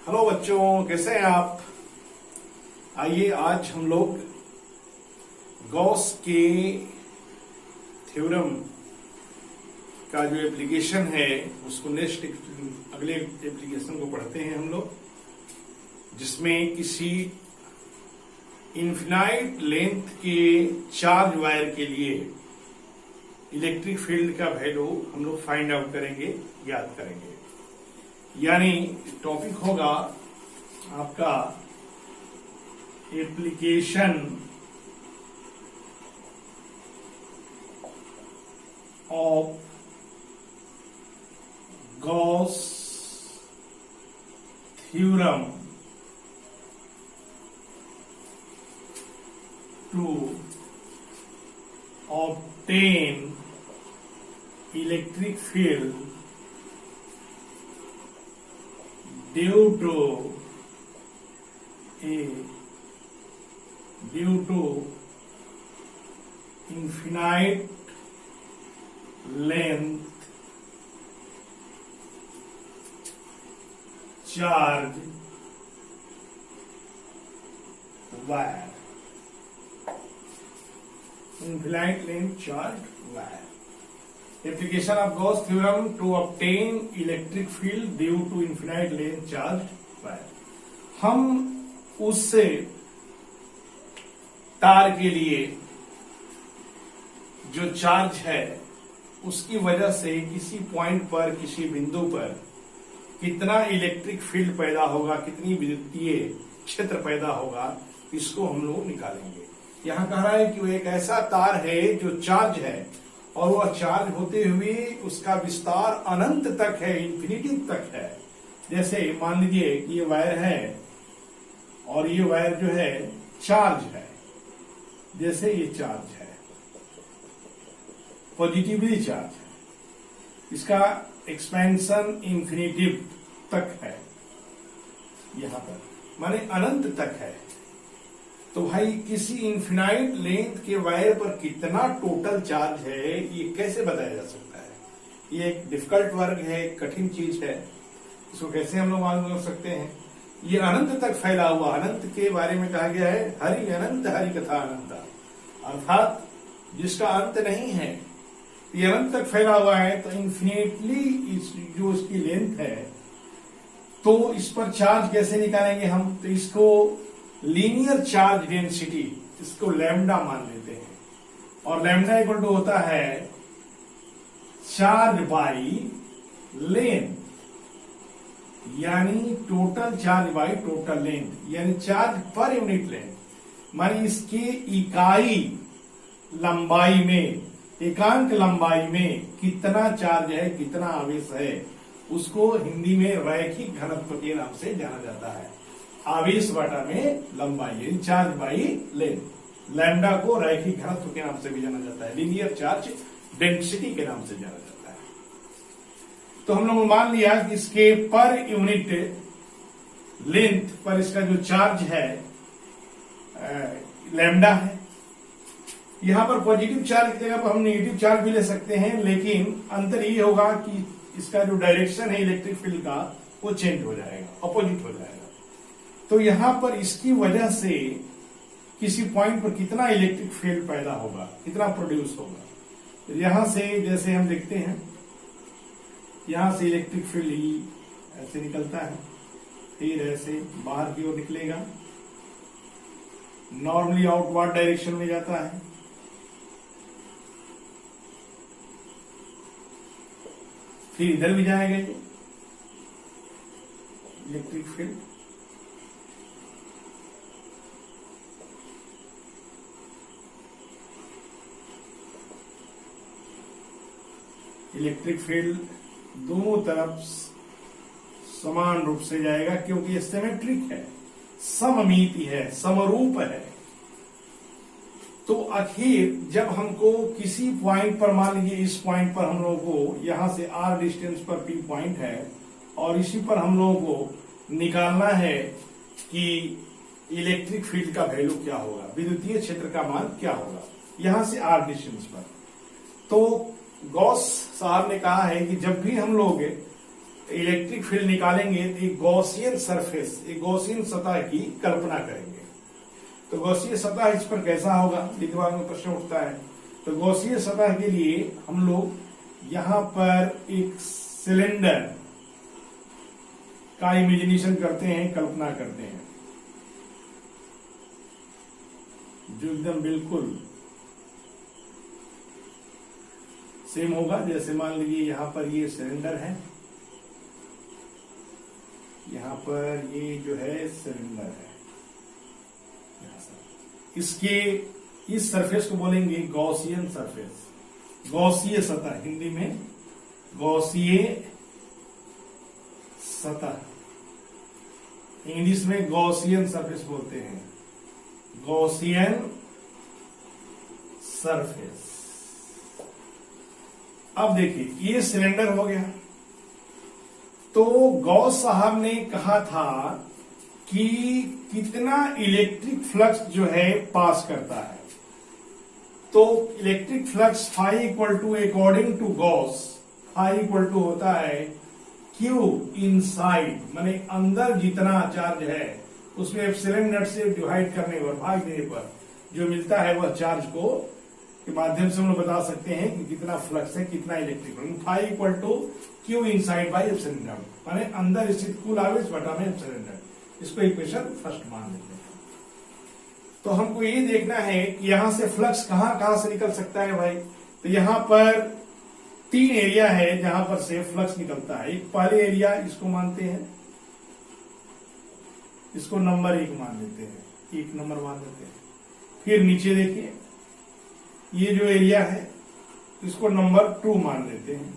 Hello बच्चों, कैसे हैं आप। आइए आज हम लोग गॉस के थ्योरम का जो एप्लीकेशन है उसको नेक्स्ट अगले एप्लीकेशन को पढ़ते हैं हम लोग, जिसमें किसी इनफिनाइट लेंथ के चार्ज वायर के लिए इलेक्ट्रिक फील्ड का वैल्यू हम लोग फाइंड आउट करेंगे, ज्ञात करेंगे। यानी टॉपिक होगा आपका application of Gauss theorem to obtain electric field due to infinite length charge wire. Infinite length charged wire. Application of Gauss theorem to obtain electric field due to infinite length charged wire. हम उससे तार के लिए जो charge है उसकी वजह से किसी पॉइंट पर, किसी बिंदु पर कितना इलेक्ट्रिक फील्ड पैदा होगा, कितनी विद्युतीय क्षेत्र पैदा होगा, इसको हम लोग निकालेंगे। यहां कह रहा है कि वो एक ऐसा तार है जो चार्ज है और वह चार्ज होते हुए उसका विस्तार अनंत तक है, इंफिनिटी तक है। जैसे मान लीजिए कि ये वायर है और ये वायर जो है चार्ज है, जैसे ये चार्ज है, पॉजिटिवली चार्ज है, इसका एक्सपेंशन इंफिनिटी तक है, यहां पर माने अनंत तक है। तो भाई किसी इनफिनाइट लेंथ के वायर पर कितना टोटल चार्ज है ये कैसे बताया जा सकता है। ये एक डिफिकल्ट वर्क है, कठिन चीज है, इसको कैसे हम लोग मालूम कर सकते हैं। ये अनंत तक फैला हुआ, अनंत के बारे में कहा गया है हरि अनंत हरि कथा अनंत, अर्थात जिसका अंत नहीं है, ये अनंत तक फैला हुआ है। तो इन्फिनिटली जो इसकी लेंथ है, तो इस पर चार्ज कैसे निकालेंगे हम। तो इसको लीनियर चार्ज डेंसिटी, इसको लैम्डा मान लेते हैं, और लैम्डा इक्वल टू होता है चार्ज बाई लेंथ, यानी total charge by total length, यानी चार्ज पर यूनिट लेंथ। मानी इसके इकाई लंबाई में, एकांक लंबाई में कितना चार्ज है, कितना आवेश है, उसको हिंदी में रैखिक घनत्व के नाम से जाना जाता है। आवेश बटा में लंबाई, चार्ज बाई लेंथ। लैम्डा को रैखिक घनत्व के नाम से भी जाना जाता है, लीनियर चार्ज डेंसिटी के नाम से जाना जाता है। तो हम लोगों ने मान लिया कि इसके पर यूनिट लेंथ पर इसका जो चार्ज है लैम्डा है। यहां पर पॉजिटिव चार्ज की जगह पर हम नेगेटिव चार्ज भी ले सकते हैं, लेकिन अंतर ये होगा कि इसका जो डायरेक्शन है इलेक्ट्रिक फील्ड का वो चेंज हो जाएगा, अपोजिट हो जाएगा। तो यहां पर इसकी वजह से किसी पॉइंट पर कितना इलेक्ट्रिक फील्ड पैदा होगा, कितना प्रोड्यूस होगा। यहां से जैसे हम देखते हैं, यहां से इलेक्ट्रिक फील्ड ही ऐसे निकलता है, फिर ऐसे बाहर की ओर निकलेगा, नॉर्मली आउटवर्ड डायरेक्शन में जाता है, फिर इधर भी जाएगा ये इलेक्ट्रिक फील्ड। इलेक्ट्रिक फील्ड दोनों तरफ समान रूप से जाएगा, क्योंकि ये सिमेट्रिक है, सममिति है, समरूप है। तो आखिर जब हमको किसी पॉइंट पर, मान लीजिए इस पॉइंट पर हम लोगों को यहां से r डिस्टेंस पर P पॉइंट है, और इसी पर हम लोगों को निकालना है कि इलेक्ट्रिक फील्ड का वैल्यू क्या होगा, विद्युतीय क्षेत्र का मान क्या होगा, यहां से r डिस्टेंस पर। तो गॉस साहब ने कहा है कि जब भी हम लोग इलेक्ट्रिक फील्ड निकालेंगे तो एक गॉसियन सरफेस, एक गॉसियन सतह की कल्पना करेंगे। तो गॉसियन सतह इस पर कैसा होगा, दिमाग में प्रश्न उठता है। तो गॉसियन सतह के लिए हम लोग यहां पर एक सिलेंडर का इमेजिनेशन करते हैं, कल्पना करते हैं, जो एकदम बिल्कुल सेम होगा। जैसे मान लीजिए यहां पर ये सिलेंडर है, यहां पर ये जो है सिलेंडर है, इसके इस सरफेस को बोलेंगे गॉसियन सरफेस, गॉसीय सतह, हिंदी में गॉसीय सतह, इंग्लिश में गॉसियन सरफेस बोलते हैं, गॉसियन सरफेस। अब देखिए ये सिलेंडर हो गया। तो गॉस साहब ने कहा था कि कितना इलेक्ट्रिक फ्लक्स जो है पास करता है। तो electric flux phi equal to, according to Gauss, phi equal to होता है क्यू इनसाइड, माने अंदर जितना चार्ज है उसमें एप्सिलॉन नॉट से डिवाइड करने पर, भाग देने पर जो मिलता है वह चार्ज को के माध्यम से हम लोग बता सकते हैं कि कितना फ्लक्स है, कितना electric flux. Phi equal to q inside by epsilon naught, माने अंदर स्थित कुल आवेश बटा में एप्सिलॉन नॉट। इसको इक्वेशन फर्स्ट मान लेते हैं। तो हमको ये देखना है कि यहां से फ्लक्स कहां से निकल सकता है भाई। तो यहां पर 3 एरिया है जहां पर से फ्लक्स निकलता है। एक पहले एरिया, इसको मानते हैं, इसको नंबर 1 मान लेते हैं, 1 नंबर मान लेते हैं। फिर नीचे देखिए ये जो एरिया है इसको नंबर 2 मान लेते हैं।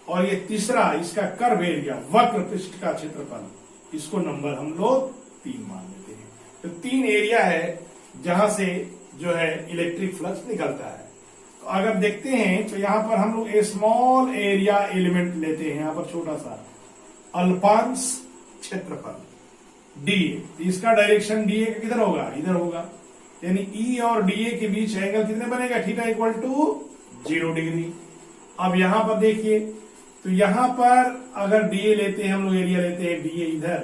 और ये तीसरा इसका कर्व एरिया, वक्र पृष्ठ का क्षेत्रफल, इसको नंबर हम लोग 3 मान लेते हैं। तो 3 एरिया है जहां से जो है इलेक्ट्रिक फ्लक्स निकलता है। तो अगर देखते हैं तो यहां पर हम लोग ए स्मॉल एरिया एलिमेंट लेते हैं, यहां पर छोटा सा अल्पांश क्षेत्रफल डीए। तो इसका डायरेक्शन डीए का किधर होगा, इधर होगा। यानी ई और डीए के बीच एंगल कितने बनेगा, थीटा इक्वल टू 0 डिग्री। अब यहां पर देखिए, तो यहां पर अगर डीए लेते हैं हम लोग, एरिया लेते हैं डीए इधर,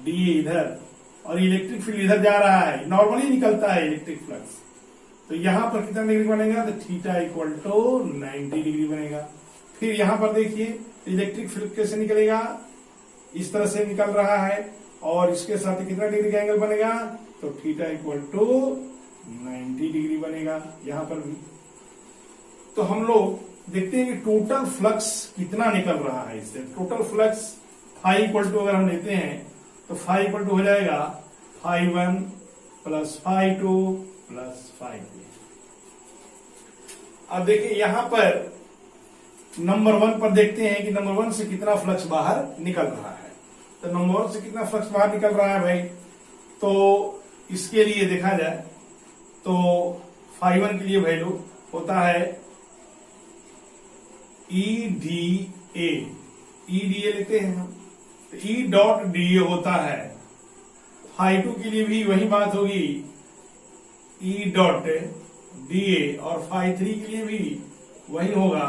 डीए इधर, और इलेक्ट्रिक फील्ड इधर जा रहा है, नॉर्मली निकलता है इलेक्ट्रिक फ्लक्स। तो यहां पर कितना डिग्री बनेगा, तो थीटा इक्वल टू 90 डिग्री बनेगा। फिर यहां पर देखिए इलेक्ट्रिक फील्ड कैसे निकलेगा, इस तरह से निकल रहा है, और इसके साथ कितना डिग्री का एंगल बनेगा, तो थीटा इक्वल टू 90 डिग्री बनेगा यहां पर भी। तो हम लोग देखते हैं कि टोटल फ्लक्स कितना निकल रहा है इससे। Total flux phi equal to अगर हम लेते हैं तो फाई इक्वल टू हो जाएगा phi 1 plus phi 2 plus phi 3। अब देखिए यहां पर नंबर 1 पर देखते हैं कि नंबर 1 से कितना फ्लक्स बाहर निकल रहा है। तो नंबर 1 से कितना फ्लक्स बाहर निकल रहा है भाई, तो इसके लिए देखा जाए तो फाई 1 के लिए वैल्यू होता है E D A, E D A लेते हैं हम, तो ई डॉट डी ए होता है। फाई 2 के लिए भी वही बात होगी, ई डॉट डी ए, और फाई 3 के लिए भी वही होगा,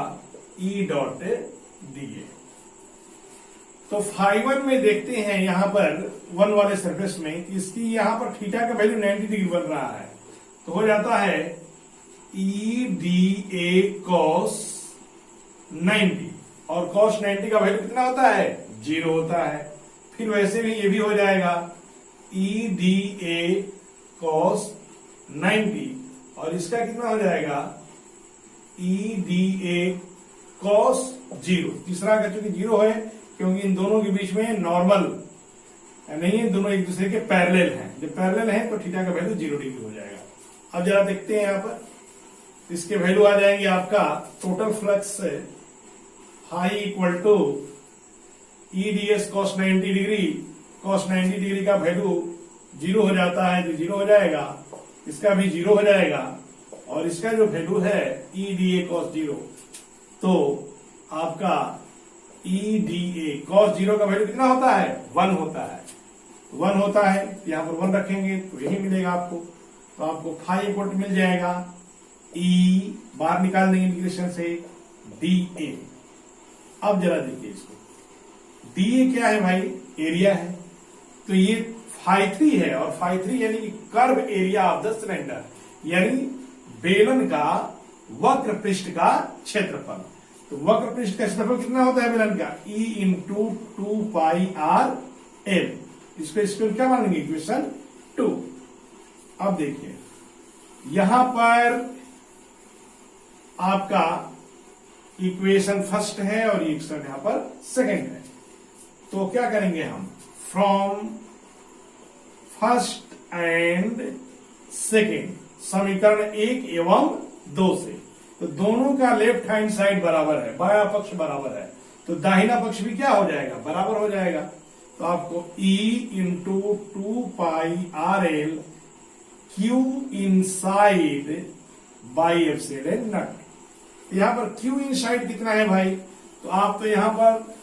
ई डॉट डी ए। तो फाई 1 में देखते हैं यहां पर 1 वाले सरफेस में इसकी यहां पर थीटा का वैल्यू 90 डिग्री बन रहा है। तो हो जाता है ई डी ए कॉस 90, और कॉस 90 का वैल्यू कितना होता है, 0 होता है। फिर वैसे भी ये भी हो जाएगा ई डी ए कॉस 90, और इसका कितना हो जाएगा, ई डी ए कॉस 0। तीसरा का चूंकि 0 है क्योंकि इन दोनों के बीच में नॉर्मल नहीं है, दोनों एक दूसरे के पैरेलल हैं। जब पैरेलल हैं तो थीटा का वैल्यू 0 डिग्री हो जाएगा। अब जरा देखते हैं यहां पर, इसके वैल्यू आ जाएंगे आपका total flux phi equal to E D S cos 90 degree, cos 90 degree का वैल्यू 0 हो जाता है, तो 0 हो जाएगा, इसका भी 0 हो जाएगा, और इसका जो वैल्यू है ई डी ए कॉस 0, तो आपका ई डी ए कॉस 0 का वैल्यू कितना होता है, 1 होता है। 1 होता है, यहां पर 1 रखेंगे तो यही मिलेगा आपको। तो आपको फाई इक्वल टू मिल जाएगा ई, बाहर निकाल देंगे इंटीग्रेशन से, डी ए। अब जरा देखिए इसको, डी क्या है भाई, एरिया है। तो ये φ3 है, और φ3 यानी कि curve area of the cylinder, यानी बेलन का वक्र पृष्ठ का क्षेत्रफल। तो वक्र पृष्ठ का क्षेत्रफल कितना होता है बेलन का, E इंटू 2πr L। इसको क्या मानेंगे, इक्वेशन 2। अब देखिए यहां पर आपका इक्वेशन फर्स्ट है और इक्वेशन यहां पर सेकंड है। तो क्या करेंगे हम, फ्रॉम फर्स्ट एंड सेकंड, समीकरण 1 एवं 2 से, तो दोनों का लेफ्ट हैंड साइड बराबर है, बायां पक्ष बराबर है, तो दाहिना पक्ष भी क्या हो जाएगा, बराबर हो जाएगा। तो आपको E into 2πrl Q inside by epsilon not. यहां पर Q इनसाइड कितना है भाई, तो आप तो यहां पर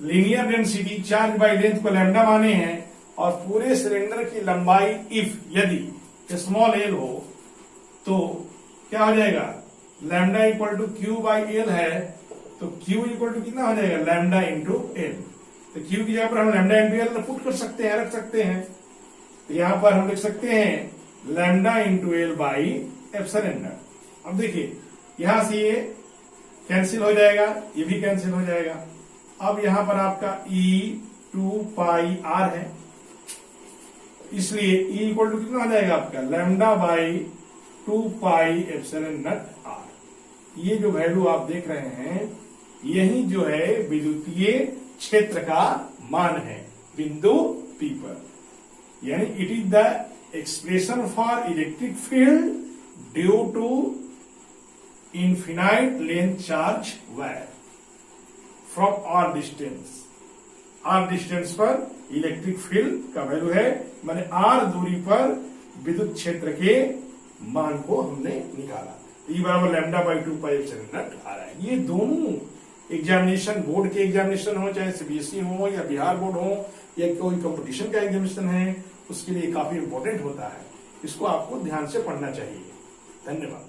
linear density charge by length को लैम्डा माने हैं, और पूरे सिलेंडर की लंबाई इफ यदि स्मॉल एल हो तो क्या हो जाएगा, lambda equal to q by L है, तो क्यू इक्वल टू कितना हो जाएगा, लैम्डा इंटू एल। तो क्यू की जगह पर हम लैम्डा इंटू एल पुट कर सकते हैं, रख सकते हैं। तो यहां पर हम लिख सकते हैं lambda into L by epsilon not. अब देखिए यहां से ये कैंसिल हो जाएगा, ये भी कैंसिल हो जाएगा। अब यहां पर आपका E2πr है, इसलिए E इक्वल टू कितना हो जाएगा आपका, lambda by 2π epsilon naught r। ये जो वैल्यू आप देख रहे हैं यही जो है विद्युतीय क्षेत्र का मान है बिंदु P पर, यानी it is the expression for electric field due to infinite length charge wire from r distance. R distance पर इलेक्ट्रिक फील्ड का वैल्यू है, माने आर दूरी पर विद्युत क्षेत्र के मान को हमने निकाला। E बराबर लैम्डा बाई 2π एप्सिलॉन नॉट आ रहा है। ये दोनों एग्जामिनेशन, बोर्ड के एग्जामिनेशन हो, चाहे CBSE हो या बिहार बोर्ड हो या कोई कंपटीशन का एग्जामिनेशन है, उसके लिए काफी इंपॉर्टेंट होता है। इसको आपको ध्यान से पढ़ना चाहिए। धन्यवाद।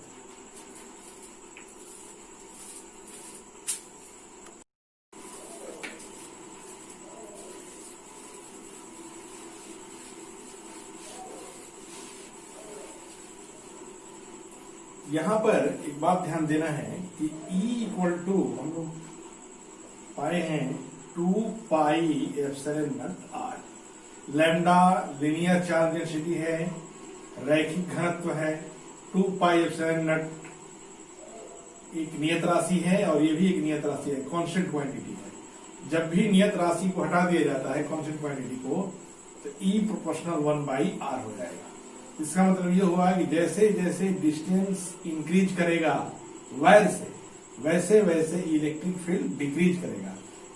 यहां पर एक बात ध्यान देना है कि E इक्वल टू हम लोग पाए हैं 2π epsilon naught r। Lambda linear charge density है, रैखिक घनत्व है, 2π एप्सिलॉन नॉट एक नियत राशि है और ये भी एक नियत राशि है, कांस्टेंट क्वांटिटी है। जब भी नियत राशि को हटा दिया जाता है कांस्टेंट क्वांटिटी को, तो E प्रोपोर्शनल 1/r हो जाएगा। इसका मतलब ये हुआ कि जैसे जैसे डिस्टेंस इंक्रीज करेगा वायर से, वैसे वैसे इलेक्ट्रिक फील्ड डिक्रीज करेगा।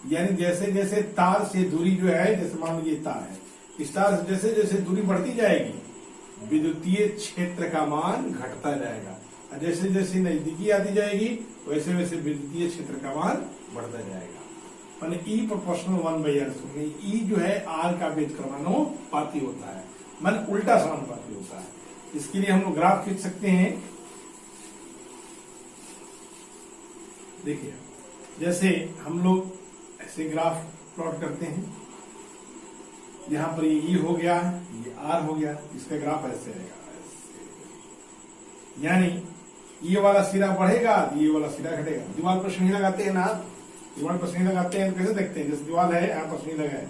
यानी जैसे जैसे तार से दूरी जो है, जैसे मान लीजिए तार है, इस तार से जैसे जैसे दूरी बढ़ती जाएगी विद्युतीय क्षेत्र का मान घटता जाएगा, और जैसे जैसे नजदीकी आती जाएगी वैसे वैसे विद्युतीय क्षेत्र का मान बढ़ता जाएगा। माने E प्रोपोर्शनल 1/r। E जो है R का व्युत्क्रमानुपाती होता है, मन उल्टा समानुपाती होता है। इसके लिए हम लोग ग्राफ खींच सकते हैं। देखिए जैसे हम लोग ऐसे ग्राफ प्लॉट करते हैं, यहां पर ये E हो गया, ये R हो गया, इसका ग्राफ ऐसे रहेगा। यानी ये वाला सिरा बढ़ेगा, ये वाला सिरा घटेगा। दीवार पर सुई लगाते हैं ना, दीवार पर सुई लगाते हैं तो कैसे देखते हैं, जैसे दीवार है यहाँ पर सुई लगा है,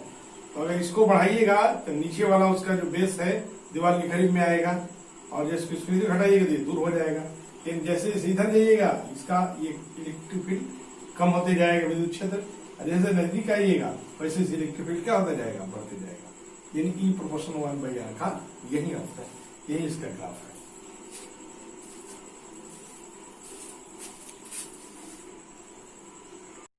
तो अगर इसको बढ़ाइएगा तो नीचे वाला उसका जो बेस है दीवार के करीब में आएगा, और जैसे इसको इधर घटाइएगा तो ये दूर हो जाएगा। लेकिन जैसे जैसे इधर जाइएगा इसका ये इलेक्ट्रिक फील्ड कम होते जाएगा विद्युत क्षेत्र, और जैसे नजदीक आइएगा वैसे इलेक्ट्रिक फील्ड क्या होता जाएगा, बढ़ते जाएगा। यानी E प्रोपोर्शनल 1/r का यही अर्थ है, यही इसका ग्राफ है।